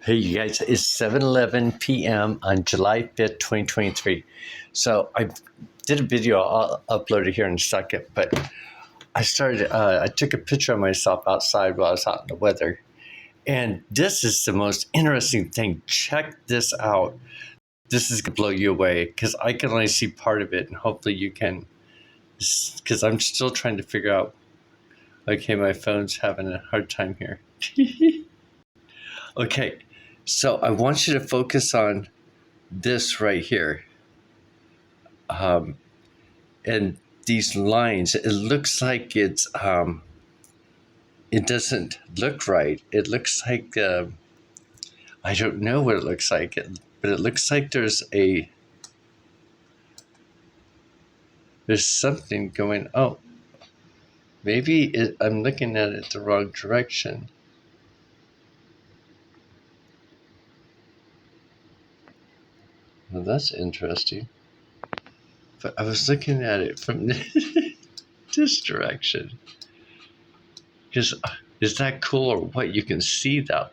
Hey, you guys, it's 7:11 p.m. on July 5th, 2023. So I did a video. I'll upload it here in a second, but I took a picture of myself outside while I was out in the weather. And this is the most interesting thing. Check this out. This is going to blow you away because I can only see part of it, and hopefully you can, because I'm still trying to figure out. Okay, my phone's having a hard time here. Okay, so I want you to focus on this right here. And these lines, it looks like it doesn't look right. It looks like, I don't know what it looks like, but it looks like there's something going, oh, maybe I'm looking at it the wrong direction. Well, that's interesting. But I was looking at it from this direction. Because is that cool or what? You can see that.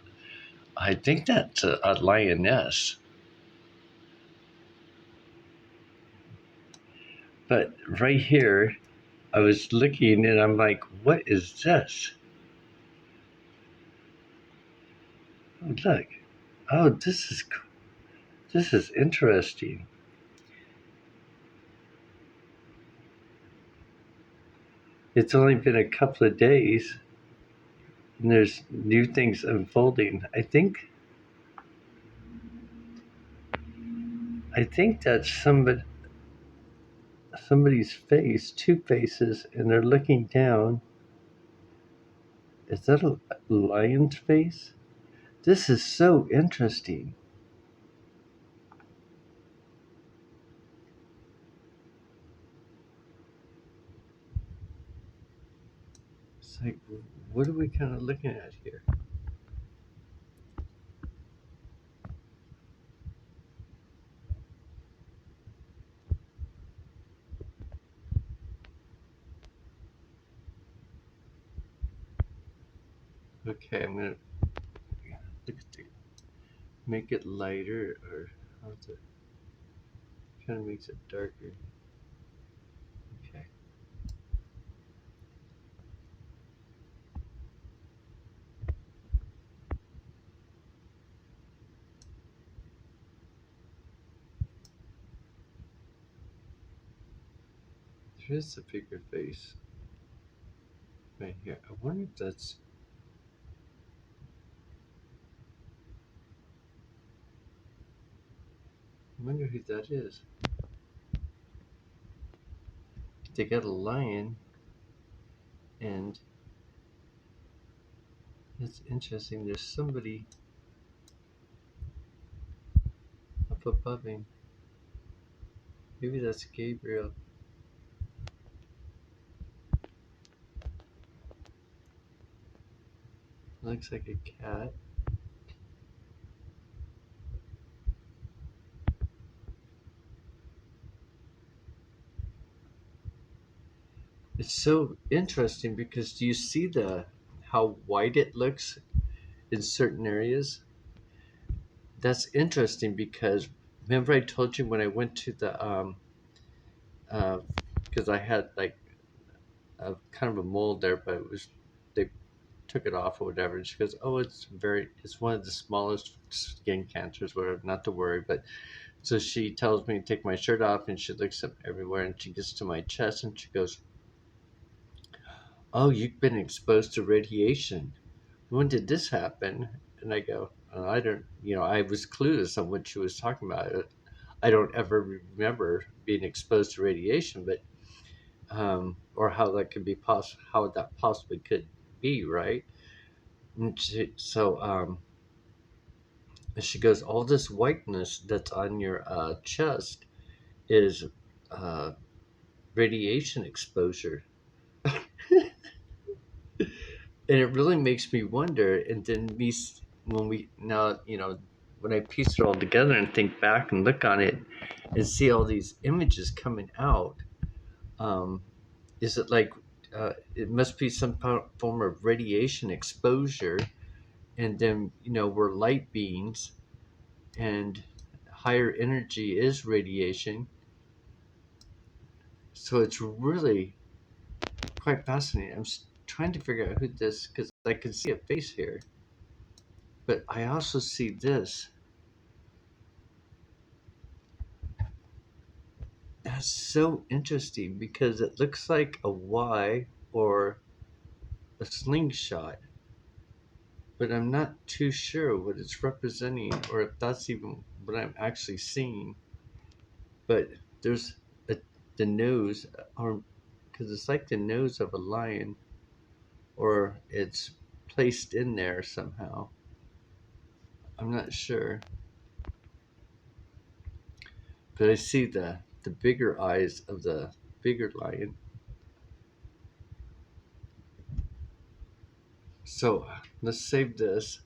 I think that's a lioness. But right here, I was looking and I'm like, what is this? Oh, look. Oh, this is cool. This is interesting. It's only been a couple of days and there's new things unfolding. I think that's somebody's face, two faces, and they're looking down. Is that a lion's face? This is so interesting. It's like, what are we kind of looking at here? Okay, I'm gonna make it lighter, or how's it? Kind of makes it darker. Okay. There is a bigger face right here. I wonder if that's. I wonder who that is. They got a lion, and it's interesting. There's somebody up above him. Maybe that's Gabriel. Looks like a cat. It's so interesting because do you see how white it looks in certain areas? That's interesting because remember I told you when I went to the because I had like a kind of a mold there, but they took it off or whatever. And she goes, "Oh, it's one of the smallest skin cancers, whatever. Not to worry." But so she tells me to take my shirt off, and she looks up everywhere, and she gets to my chest, and she goes, "Oh, you've been exposed to radiation. When did this happen?" And I go, "I don't, I was clueless on what she was talking about. I don't ever remember being exposed to radiation, but or how that could be how that possibly could be, right?" And she goes, "All this whiteness that's on your chest is uh, radiation exposure." And it really makes me wonder. And then when we now, when I piece it all together and think back and look on it and see all these images coming out, um, is it like it must be some form of radiation exposure and then we're light beings, and higher energy is radiation. So it's really quite fascinating. trying to figure out who this, because I can see a face here, but I also see this. That's so interesting because it looks like a Y or a slingshot, but I'm not too sure what it's representing or if that's even what I'm actually seeing. But there's a, the nose, or because it's like the nose of a lion, or it's placed in there somehow. I'm not sure, but I see the bigger eyes of the bigger lion. So let's save this,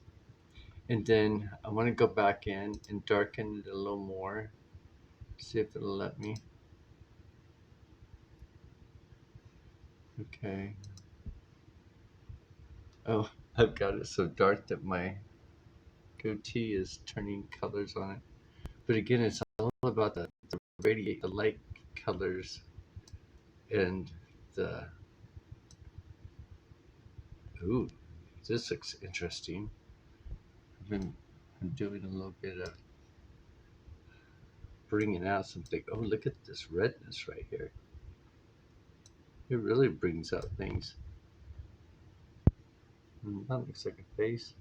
and then I want to go back in and darken it a little more. See if it'll let me. Okay. Oh, I've got it so dark that my goatee is turning colors on it. But again, it's all about the radiate, the light colors, and the. Ooh, this looks interesting. I'm doing a little bit of bringing out something. Oh, look at this redness right here. It really brings out things. That looks like a face.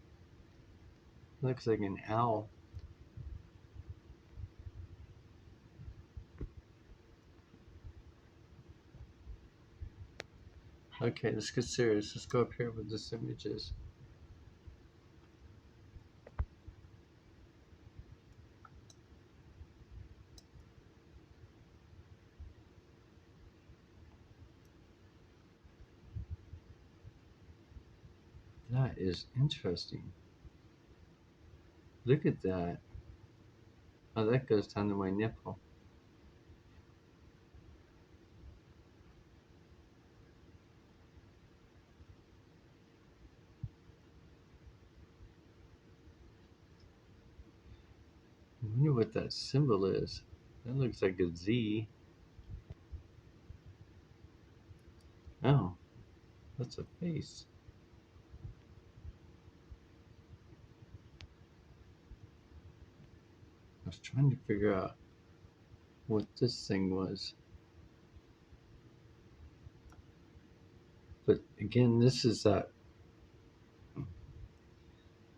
Looks like an owl. Okay, let's get serious. Let's go up here with this images. That is interesting. Look at that. Oh, that goes down to my nipple. I wonder what that symbol is. That looks like a Z. Oh, that's a face. I was trying to figure out what this thing was. But again, this is that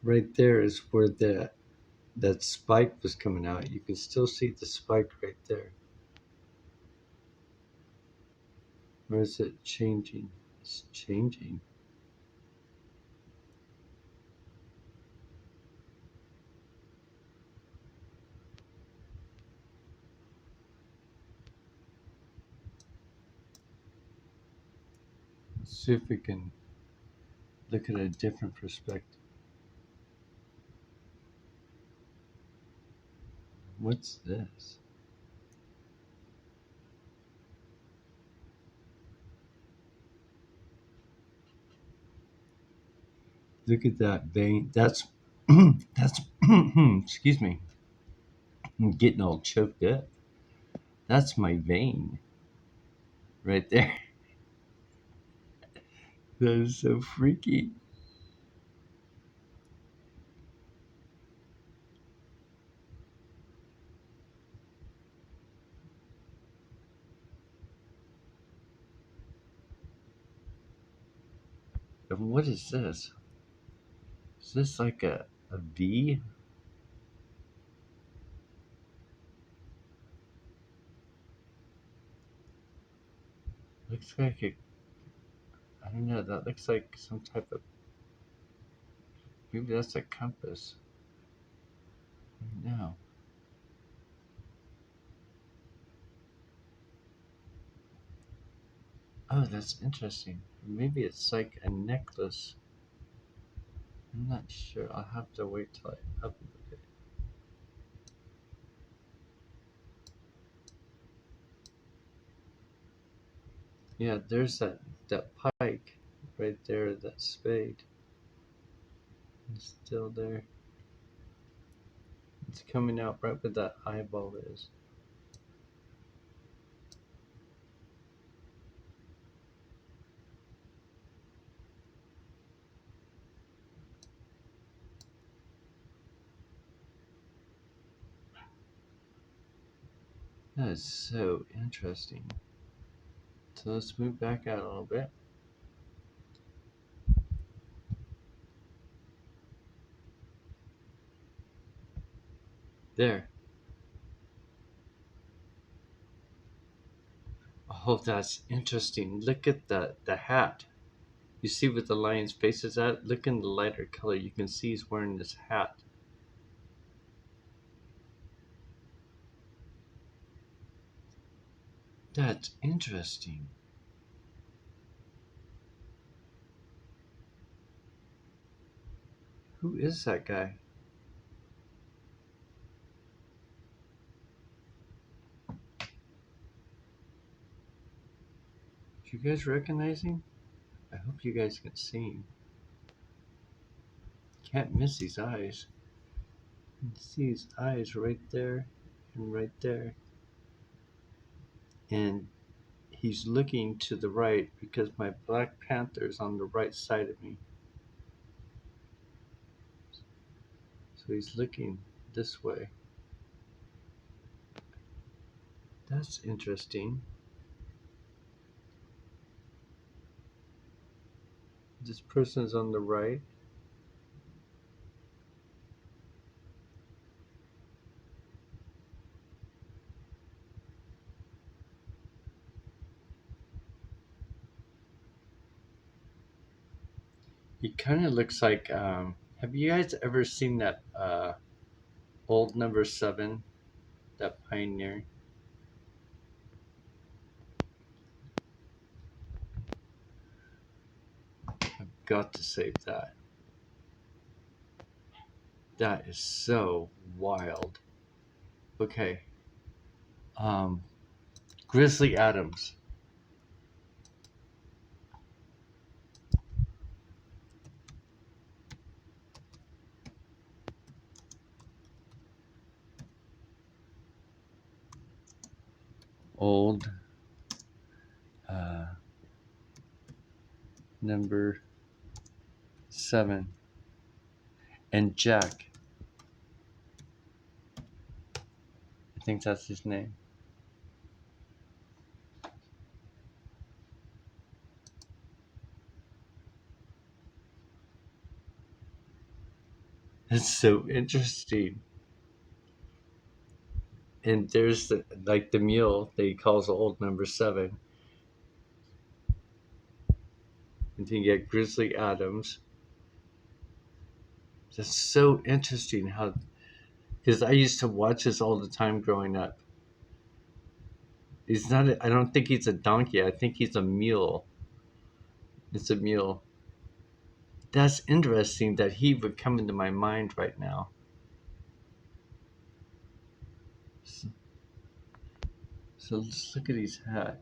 right there is where that spike was coming out. You can still see the spike right there. Or is it changing? It's changing. Let's see if we can look at a different perspective. What's this? Look at that vein. That's excuse me. I'm getting all choked up. That's my vein right there. That is so freaky. And what is this? Is this like a V? Looks like a, I don't know, that looks like some type of, maybe that's a compass. No. Oh, that's interesting. Maybe it's like a necklace. I'm not sure. I'll have to wait till I upload it. Yeah, there's that pike right there, that spade. It's still there. It's coming out right where that eyeball is. That is so interesting. So let's move back out a little bit. There. Oh, that's interesting. Look at the hat. You see what the lion's face is at? Look in the lighter color. You can see he's wearing this hat. That's interesting. Who is that guy? Do you guys recognize him? I hope you guys can see him. Can't miss his eyes. You can see his eyes right there and right there. And he's looking to the right because my Black Panther is on the right side of me. So he's looking this way. That's interesting. This person's on the right. He kind of looks like. Have you guys ever seen that old number 7, that Pioneer? I've got to save that. That is so wild. Okay. Um, Grizzly Adams. Old uh, number 7. And Jack. I think that's his name. It's so interesting. And there's like the mule that he calls old number 7. And then you get Grizzly Adams. It's so interesting how, because I used to watch this all the time growing up. He's not. I don't think he's a donkey. I think he's a mule. It's a mule. That's interesting that he would come into my mind right now. So, so let's look at his hat.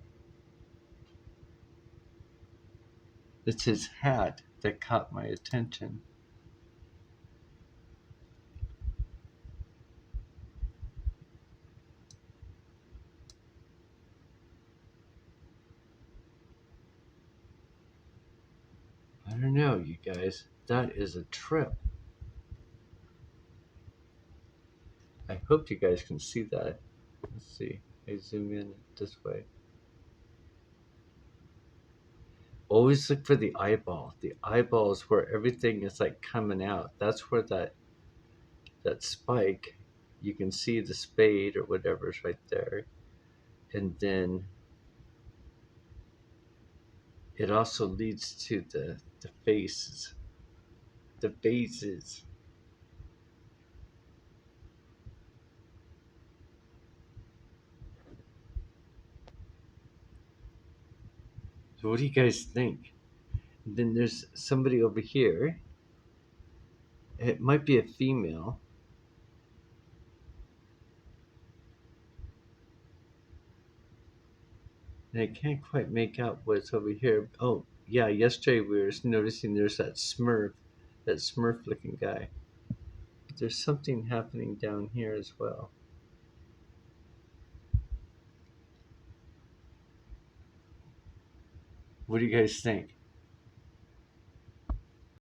It's his hat that caught my attention. I don't know, you guys. That is a trip. I hope you guys can see that. Let's see. I zoom in this way. Always look for the eyeball. The eyeball is where everything is like coming out. That's where that spike, you can see the spade or whatever's right there. And then it also leads to the faces. The faces. So what do you guys think? And then there's somebody over here. It might be a female. And I can't quite make out what's over here. Oh, yeah, yesterday we were noticing there's that Smurf that Smurf looking guy. But there's something happening down here as well. What do you guys think?